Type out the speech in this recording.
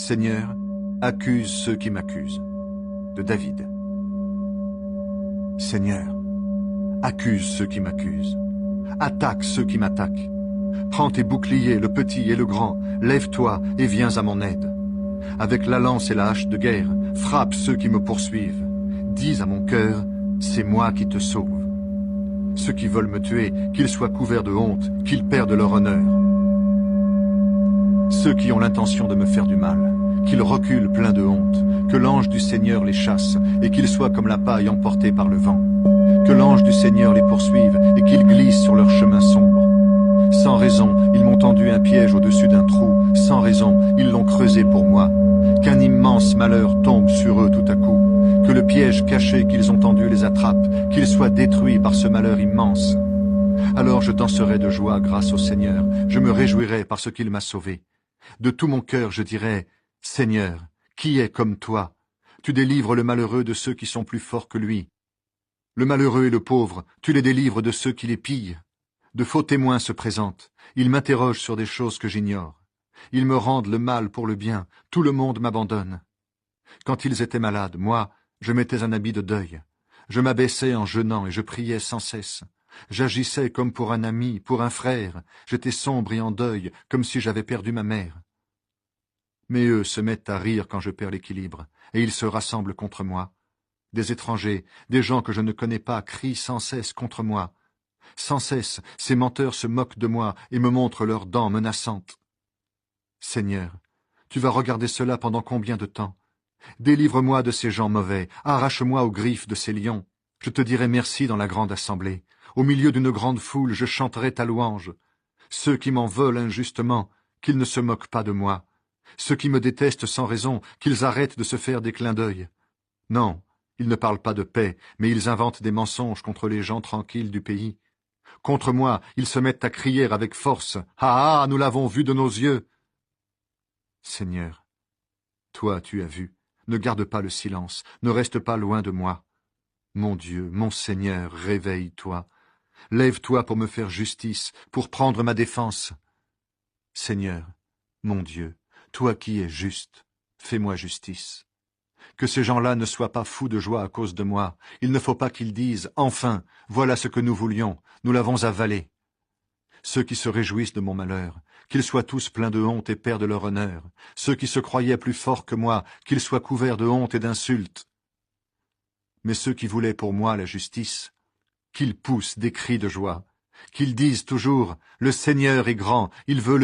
Seigneur, accuse ceux qui m'accusent. De David. Seigneur, accuse ceux qui m'accusent. Attaque ceux qui m'attaquent. Prends tes boucliers, le petit et le grand, lève-toi et viens à mon aide. Avec la lance et la hache de guerre, frappe ceux qui me poursuivent. Dis à mon cœur, c'est moi qui te sauve. Ceux qui veulent me tuer, qu'ils soient couverts de honte, qu'ils perdent leur honneur. Ceux qui ont l'intention de me faire du mal, qu'ils reculent pleins de honte, que l'ange du Seigneur les chasse, et qu'ils soient comme la paille emportée par le vent. Que l'ange du Seigneur les poursuive, et qu'ils glissent sur leur chemin sombre. Sans raison, ils m'ont tendu un piège au-dessus d'un trou, sans raison, ils l'ont creusé pour moi. Qu'un immense malheur tombe sur eux tout à coup, que le piège caché qu'ils ont tendu les attrape, qu'ils soient détruits par ce malheur immense. Alors je danserai de joie grâce au Seigneur, je me réjouirai parce qu'il m'a sauvé. De tout mon cœur je dirai, Seigneur, qui est comme toi? Tu délivres le malheureux de ceux qui sont plus forts que lui. Le malheureux et le pauvre, tu les délivres de ceux qui les pillent. De faux témoins se présentent, ils m'interrogent sur des choses que j'ignore. Ils me rendent le mal pour le bien, tout le monde m'abandonne. Quand ils étaient malades, moi, je mettais un habit de deuil. Je m'abaissais en jeûnant et je priais sans cesse. J'agissais comme pour un ami, pour un frère. J'étais sombre et en deuil, comme si j'avais perdu ma mère. Mais eux se mettent à rire quand je perds l'équilibre, et ils se rassemblent contre moi. Des étrangers, des gens que je ne connais pas, crient sans cesse contre moi. Sans cesse, ces menteurs se moquent de moi et me montrent leurs dents menaçantes. Seigneur, tu vas regarder cela pendant combien de temps? Délivre-moi de ces gens mauvais, arrache-moi aux griffes de ces lions. Je te dirai merci dans la grande assemblée. Au milieu d'une grande foule, je chanterai ta louange. Ceux qui m'en veulent injustement, qu'ils ne se moquent pas de moi. Ceux qui me détestent sans raison, qu'ils arrêtent de se faire des clins d'œil. Non, ils ne parlent pas de paix, mais ils inventent des mensonges contre les gens tranquilles du pays. Contre moi, ils se mettent à crier avec force. Ah, ah, nous l'avons vu de nos yeux. Seigneur, toi tu as vu. Ne garde pas le silence, ne reste pas loin de moi. Mon Dieu, mon Seigneur, réveille-toi. Lève-toi pour me faire justice, pour prendre ma défense. Seigneur, mon Dieu, toi qui es juste, fais-moi justice. Que ces gens-là ne soient pas fous de joie à cause de moi. Il ne faut pas qu'ils disent « Enfin, voilà ce que nous voulions, nous l'avons avalé ». Ceux qui se réjouissent de mon malheur, qu'ils soient tous pleins de honte et perdent leur honneur. Ceux qui se croyaient plus forts que moi, qu'ils soient couverts de honte et d'insultes. Mais ceux qui voulaient pour moi la justice, qu'ils poussent des cris de joie, qu'ils disent toujours « Le Seigneur est grand, il veut le